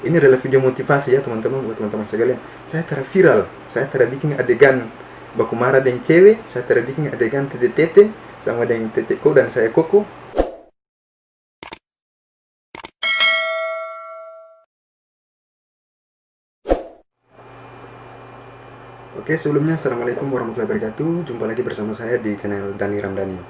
Ini adalah video motivasi ya teman-teman, buat teman-teman sekalian. Saya tera viral, saya tera bikin adegan baku marah dengan cewek, saya tera bikin adegan tete-tete sama dengan teteko dan saya koko. Oke, sebelumnya assalamualaikum warahmatullahi wabarakatuh. Jumpa lagi bersama saya di channel Dani Ramdhani.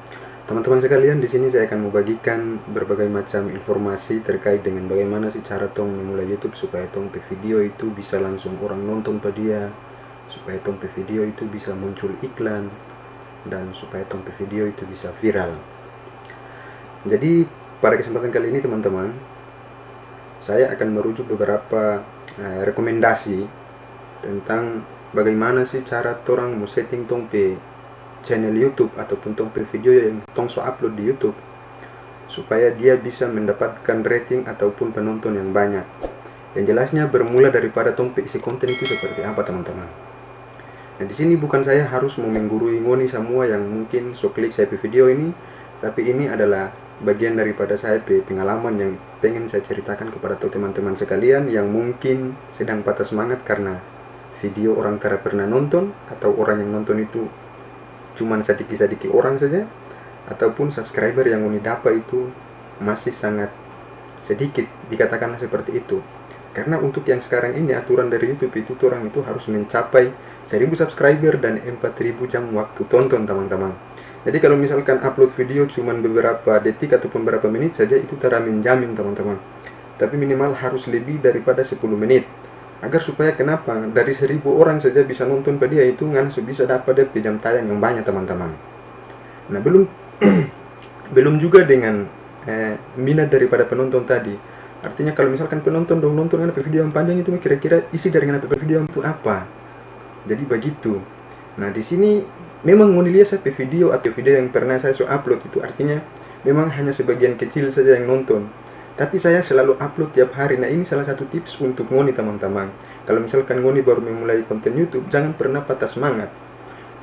Teman-teman sekalian, di sini saya akan membagikan berbagai macam informasi terkait dengan bagaimana sih cara tong memulai YouTube supaya tong pe video itu bisa langsung orang nonton pada dia, supaya tong pe video itu bisa muncul iklan, dan supaya tong pe video itu bisa viral. Jadi pada kesempatan kali ini teman-teman, saya akan merujuk beberapa rekomendasi tentang bagaimana sih cara orang mau setting tong pe channel YouTube ataupun tong pe video yang tong so upload di YouTube supaya dia bisa mendapatkan rating ataupun penonton yang banyak. Yang jelasnya bermula daripada tong pe isi konten itu seperti apa teman-teman. Nah, di sini bukan saya harus mau menggurui ngoni semua yang mungkin so klik saya pe video ini, tapi ini adalah bagian daripada saya pe pengalaman yang pengen saya ceritakan kepada teman-teman sekalian yang mungkin sedang patah semangat karena video orang tidak pernah nonton, atau orang yang nonton itu cuman sedikit-sedikit orang saja, ataupun subscriber yang uni dapat itu masih sangat sedikit, dikatakanlah seperti itu. Karena untuk yang sekarang ini aturan dari YouTube itu orang itu harus mencapai 1000 subscriber dan 4000 jam waktu tonton teman-teman. Jadi kalau misalkan upload video cuman beberapa detik ataupun beberapa menit saja, itu tidak menjamin teman-teman, tapi minimal harus lebih daripada 10 menit. Agar supaya kenapa dari 1000 orang saja bisa nonton pada dia, itu ngan bisa dapat dia jam tayang yang banyak teman-teman. Nah, belum juga dengan minat daripada penonton tadi. Artinya kalau misalkan penonton dong nonton kan video yang panjang itu, kira-kira isi dari video itu apa. Jadi begitu. Nah, di sini memang mau lihat saya video atau video yang pernah saya upload itu, artinya memang hanya sebagian kecil saja yang nonton. Tapi saya selalu upload tiap hari. Nah, ini salah satu tips untuk ngoni teman-teman. Kalau misalkan ngoni baru memulai konten YouTube, jangan pernah patah semangat.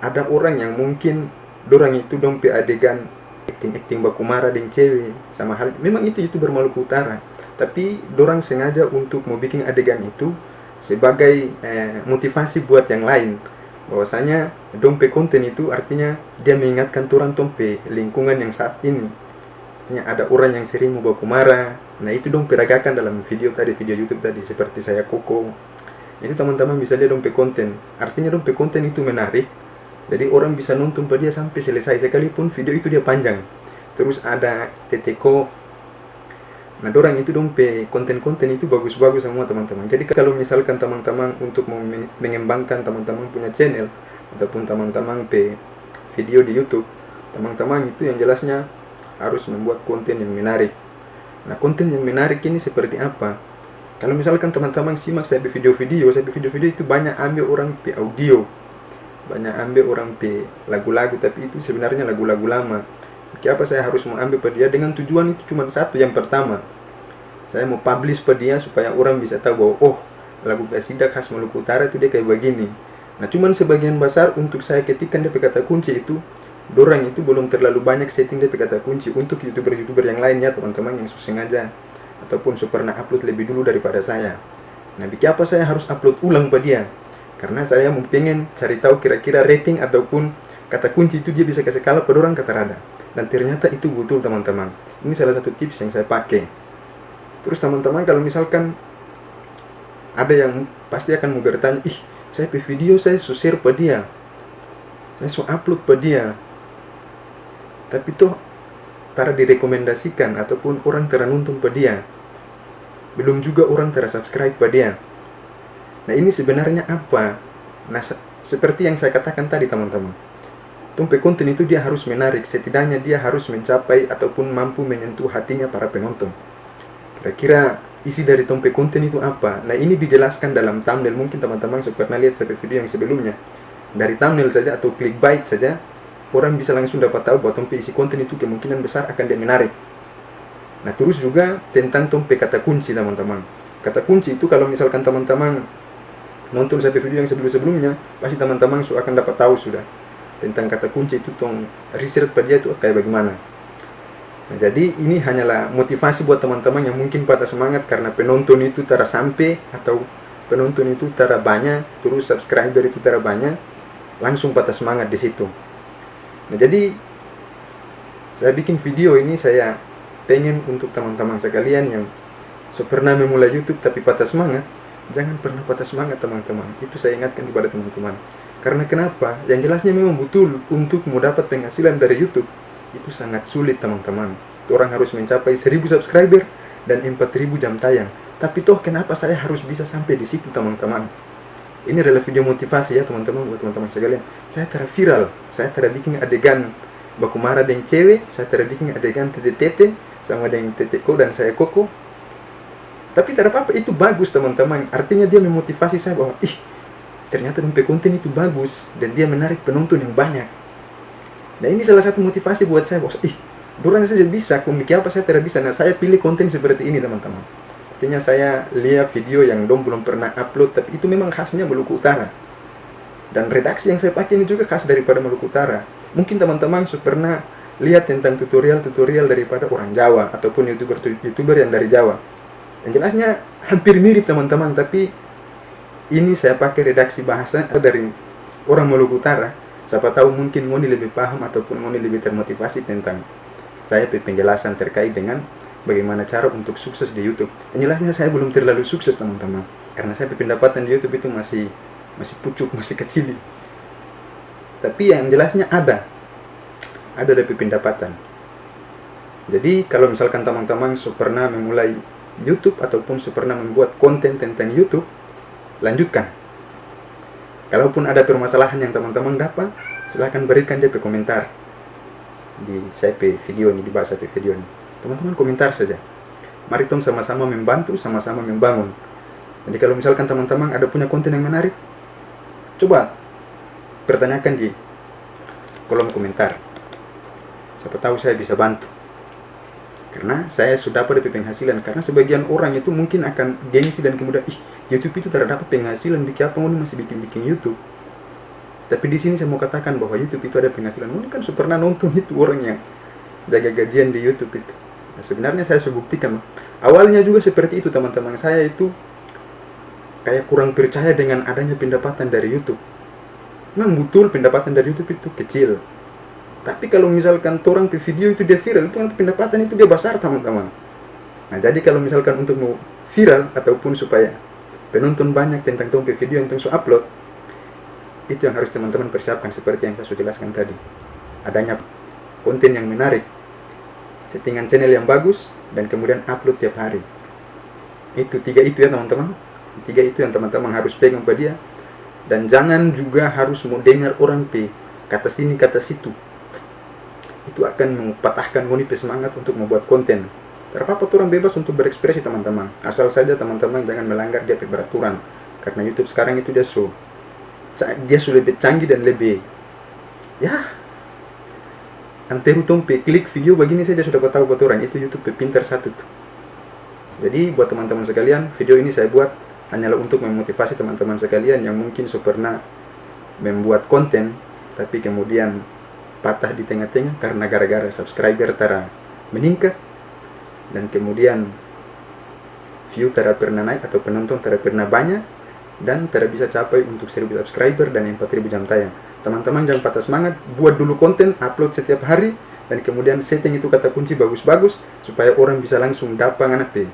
Ada orang yang mungkin dorang itu dompe adegan acting baku marah dengan cewek sama hal, memang itu YouTuber Maluku Utara, tapi dorang sengaja untuk mau bikin adegan itu sebagai motivasi buat yang lain, bahwasanya dompe konten itu artinya dia mengingatkan orang dompe lingkungan yang saat ini. Artinya ada orang yang sering mau baku marah. Nah, itu dong peragakan dalam video YouTube tadi, seperti saya koko. Itu teman-teman bisa lihat dompe konten. Artinya dompe konten itu menarik, jadi orang bisa nonton pada dia sampai selesai, sekalipun video itu dia panjang. Terus ada teteko. Nah, dorang itu dompe konten-konten itu bagus-bagus semua teman-teman. Jadi kalau misalkan teman-teman untuk mengembangkan teman-teman punya channel ataupun teman-teman pe video di YouTube, teman-teman itu yang jelasnya harus membuat konten yang menarik. Nah, konten yang menarik ini seperti apa? Kalau misalkan teman-teman simak saya video-video itu banyak ambil orang pe audio, banyak ambil orang pe lagu-lagu, tapi itu sebenarnya lagu-lagu lama. Kenapa saya harus mengambil pada dia? Dengan tujuan itu cuma satu. Yang pertama, saya mau publish pada dia supaya orang bisa tahu bahwa oh, lagu kasidah khas Maluku Utara itu dia kayak begini. Nah, cuman sebagian besar untuk saya ketikkan dia kata kunci itu, dorang itu belum terlalu banyak setting dia kata kunci untuk youtuber yang lainnya teman-teman yang sengaja ataupun pernah upload lebih dulu daripada saya. Nah, kenapa saya harus upload ulang pada dia? Karena saya mau pengen cari tahu kira-kira rating ataupun kata kunci itu dia bisa kasih kalah pada orang kata rada. Dan ternyata itu betul teman-teman. Ini salah satu tips yang saya pakai. Terus teman-teman kalau misalkan ada yang pasti akan mau bertanya, ih, saya video saya share pada dia, saya upload pada dia, tapi tuh tara direkomendasikan ataupun orang tara nonton pada dia, belum juga orang tara subscribe pada dia. Nah, ini sebenarnya apa? Nah, seperti yang saya katakan tadi teman-teman, tumpe konten itu dia harus menarik, setidaknya dia harus mencapai ataupun mampu menyentuh hatinya para penonton. Kira-kira isi dari tumpe konten itu apa? Nah, ini dijelaskan dalam thumbnail. Mungkin teman-teman sudah pernah lihat saya video yang sebelumnya. Dari thumbnail saja atau clickbait saja, orang bisa langsung dapat tahu bahwa tompe isi konten itu kemungkinan besar akan dia menarik. Nah, terus juga tentang tompe kata kunci teman-teman. Kata kunci itu kalau misalkan teman-teman nonton satu video yang sebelumnya, pasti teman-teman akan dapat tahu sudah tentang kata kunci itu, tong research pada dia itu kayak bagaimana. Nah, jadi ini hanyalah motivasi buat teman-teman yang mungkin patah semangat karena penonton itu tara sampai, atau penonton itu tara banyak, terus subscriber itu tara banyak, langsung patah semangat di situ. Nah, jadi saya bikin video ini, saya pengen untuk teman-teman sekalian yang pernah memulai YouTube tapi patah semangat, jangan pernah patah semangat teman-teman. Itu saya ingatkan kepada teman-teman. Karena kenapa? Yang jelasnya memang betul untuk mendapat penghasilan dari YouTube itu sangat sulit teman-teman. Orang harus mencapai 1000 subscriber dan 4000 jam tayang. Tapi toh kenapa saya harus bisa sampai di situ teman-teman? Ini adalah video motivasi ya teman-teman, buat teman-teman sekalian. Saya tera viral, saya tera bikin adegan baku marah dengan cewek, saya tera bikin adegan tete-tete sama dengan teteko dan saya koko. Tapi tidak apa-apa, itu bagus teman-teman. Artinya dia memotivasi saya bahwa ternyata dompet konten itu bagus dan dia menarik penonton yang banyak. Nah, ini salah satu motivasi buat saya bahwa dorang saja bisa, komik apa saya tidak bisa. Nah, saya pilih konten seperti ini teman-teman. Artinya saya lihat video yang dong belum pernah upload, tapi itu memang khasnya Maluku Utara. Dan redaksi yang saya pakai ini juga khas daripada Maluku Utara. Mungkin teman-teman sudah pernah lihat tentang tutorial-tutorial daripada orang Jawa ataupun youtuber yang dari Jawa. Yang jelasnya hampir mirip teman-teman, tapi ini saya pakai redaksi bahasa dari orang Maluku Utara. Siapa tahu mungkin Ngoni lebih paham ataupun Ngoni lebih termotivasi tentang saya penjelasan terkait dengan bagaimana cara untuk sukses di YouTube. Yang jelasnya saya belum terlalu sukses teman-teman, karena saya pendapatan di YouTube itu masih pucuk, masih kecil. Tapi yang jelasnya ada dari pendapatan. Jadi kalau misalkan teman-teman pernah memulai YouTube ataupun pernah membuat konten tentang YouTube, lanjutkan. Kalaupun ada permasalahan yang teman-teman dapat, silahkan berikan dia komentar di saya video ini, di bahasa video ini. Teman-teman komentar saja. Mari tong sama-sama membantu, sama-sama membangun. Jadi kalau misalkan teman-teman ada punya konten yang menarik, coba pertanyakan di kolom komentar. Siapa tahu saya bisa bantu. Karena saya sudah dapat penghasilan. Karena sebagian orang itu mungkin akan gengsi dan kemudian YouTube itu tidak dapat penghasilan, bikin apa ini masih bikin YouTube. Tapi di sini saya mau katakan bahwa YouTube itu ada penghasilan. Ini kan pernah nonton itu orang yang jaga gajian di YouTube itu. Nah, sebenarnya saya buktikan. Awalnya juga seperti itu teman-teman. Saya itu kayak kurang percaya dengan adanya pendapatan dari YouTube. Memang betul pendapatan dari YouTube itu kecil. Tapi kalau misalkan orang ke video itu dia viral, itu pendapatan itu dia besar teman-teman. Nah, jadi kalau misalkan untuk mau viral ataupun supaya penonton banyak tentang tompe video yang tong upload, itu yang harus teman-teman persiapkan seperti yang saya sudah jelaskan tadi. Adanya konten yang menarik, settingan channel yang bagus, dan kemudian upload tiap hari. Itu tiga itu ya teman-teman. Tiga itu yang teman-teman harus pegang pada dia. Dan jangan juga harus mau dengar orang kata sini kata situ. Itu akan mempatahkan Ngoni semangat untuk membuat konten. Terdapat orang bebas untuk berekspresi teman-teman. Asal saja teman-teman jangan melanggar dia peraturan. Karena YouTube sekarang itu dia sudah lebih canggih dan lebih antero tompe klik video begini saja sudah tahu orang itu YouTube pintar satu tuh. Jadi buat teman-teman sekalian, video ini saya buat hanyalah untuk memotivasi teman-teman sekalian yang mungkin pernah membuat konten tapi kemudian patah di tengah-tengah karena gara-gara subscriber tara meningkat dan kemudian view tara pernah naik atau penonton tara pernah banyak dan tara bisa capai untuk 1000 subscriber dan 4000 jam tayang. Teman-teman jangan patah semangat, buat dulu konten, upload setiap hari dan kemudian setting itu kata kunci bagus-bagus supaya orang bisa langsung dapat nganapi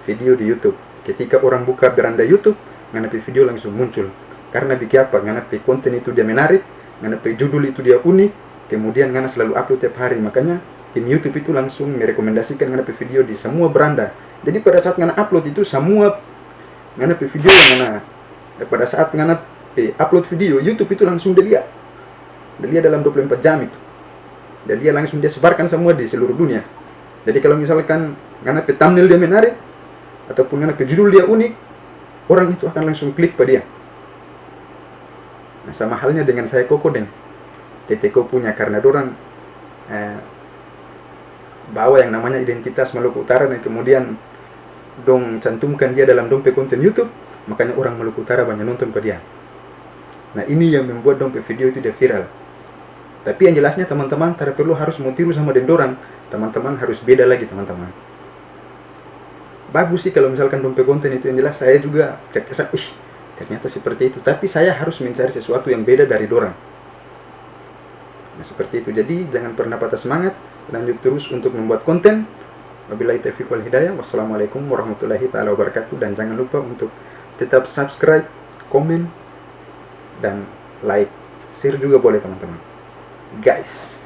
video di YouTube. Ketika orang buka beranda YouTube, nganapi video langsung muncul. Karena bikin apa? Nganapi konten itu dia menarik, nganapi judul itu dia unik, kemudian ngana selalu upload tiap hari. Makanya tim YouTube itu langsung merekomendasikan nganapi video di semua beranda. Jadi pada saat ngana upload itu semua nganapi video yang ngana pada saat ngana upload video, YouTube itu langsung dia lihat dalam 24 jam itu. Dan dia langsung dia sebarkan semua di seluruh dunia. Jadi kalau misalkan ngana thumbnail dia menarik ataupun ngana judul dia unik, orang itu akan langsung klik pada dia. Nah, sama halnya dengan saya Koko dan Teteko punya, karena dorang bawa yang namanya identitas Maluku Utara dan kemudian dong cantumkan dia dalam dompet konten YouTube, makanya orang Maluku Utara banyak nonton pada dia. Nah, ini yang membuat dompet video itu dia viral. Tapi yang jelasnya teman-teman tidak perlu harus mau tiru sama dendorang. Teman-teman harus beda lagi teman-teman. Bagus sih kalau misalkan dompe konten itu, yang jelas saya juga terkesan, ternyata seperti itu. Tapi saya harus mencari sesuatu yang beda dari dorang. Nah seperti itu. Jadi jangan pernah patah semangat, lanjut terus untuk membuat konten. Wabillahi taufiq wal hidayah. Wassalamualaikum warahmatullahi wabarakatuh. Dan jangan lupa untuk tetap subscribe, komen, dan like, share juga boleh teman-teman. Guys.